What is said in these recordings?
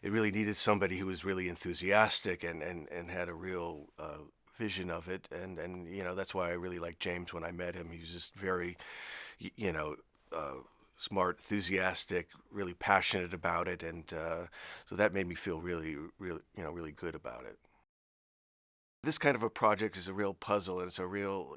It really needed somebody who was really enthusiastic and had a real vision of it. And that's why I really liked James when I met him. He was just very, y- you know, smart, enthusiastic, really passionate about it, and so that made me feel really, really, really good about it. This kind of a project is a real puzzle, and it's a real,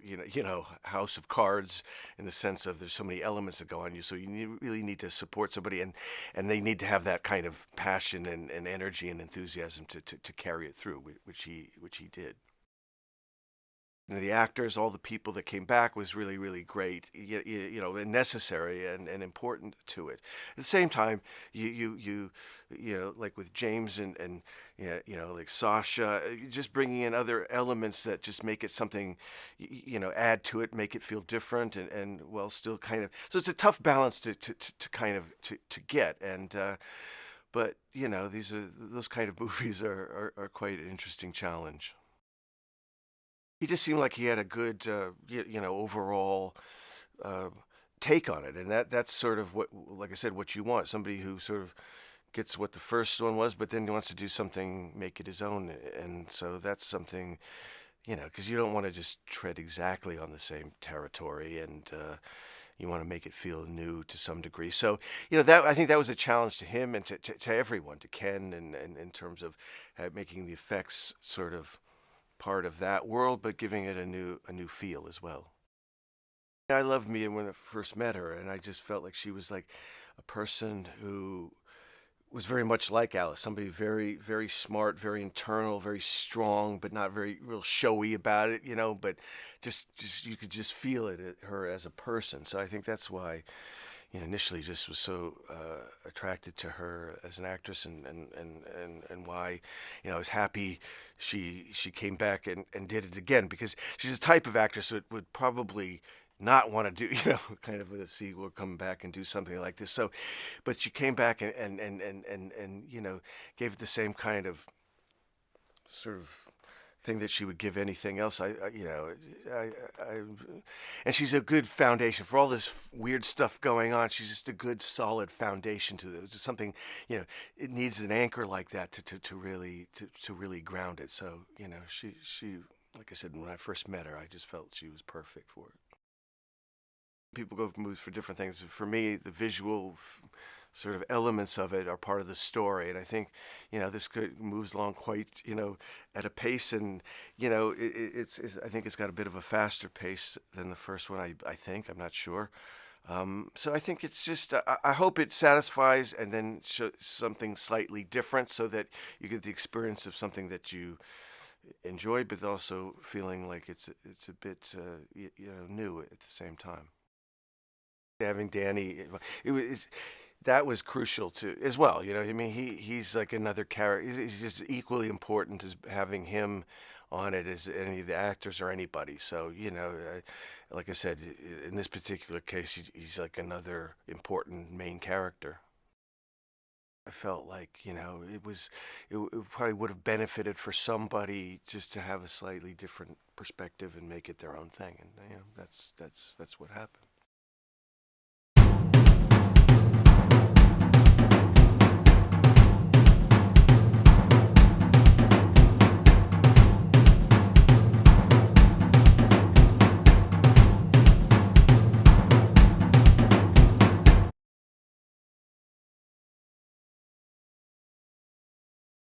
house of cards in the sense of there's so many elements that go on you. So really need to support somebody, and they need to have that kind of passion and energy and enthusiasm to carry it through, which he did. The actors, all the people that came back was really, really great, and necessary and important to it. At the same time, like with James and yeah, like Sasha, just bringing in other elements that just make it something, add to it, make it feel different, and well, still kind of. So it's a tough balance to kind of to get, and but those kind of movies are quite an interesting challenge. He just seemed like he had a good, overall uh, take on it, and that's sort of what, like I said, what you want. Somebody who sort of gets what the first one was, but then wants to do something, make it his own, and so that's something, because you don't want to just tread exactly on the same territory, and you want to make it feel new to some degree. So, that I think that was a challenge to him and to everyone, to Ken, and in terms of making the effects sort of part of that world, but giving it a new feel as well. I loved Mia when I first met her, and I just felt like she was like a person who was very much like Alice, somebody very, very smart, very internal, very strong, but not very real showy about it, but just you could just feel it at her as a person. So I think that's why, initially just was so attracted to her as an actress, and why, I was happy she came back and did it again, because she's the type of actress that would probably not want to do, kind of a sequel, come back and do something like this. So, but she came back and gave it the same kind of sort of thing that she would give anything else. I, and she's a good foundation for all this weird stuff going on. She's just a good, solid foundation to it. It's just something, it needs an anchor like that to really ground it. So, she, like I said, when I first met her, I just felt she was perfect for it. People go for movies for different things. For me, the visual sort of elements of it are part of the story, and I think this moves along quite at a pace, and it's I think it's got a bit of a faster pace than the first one. I think, I'm not sure. So I think it's just I hope it satisfies and then shows something slightly different, so that you get the experience of something that you enjoyed, but also feeling like it's a bit new at the same time. Having Danny, it was that was crucial to as well. I mean, he's like another character. He's just equally important as having him on it as any of the actors or anybody. So like I said, in this particular case, he's like another important main character. I felt like it probably would have benefited for somebody just to have a slightly different perspective and make it their own thing, and that's what happened.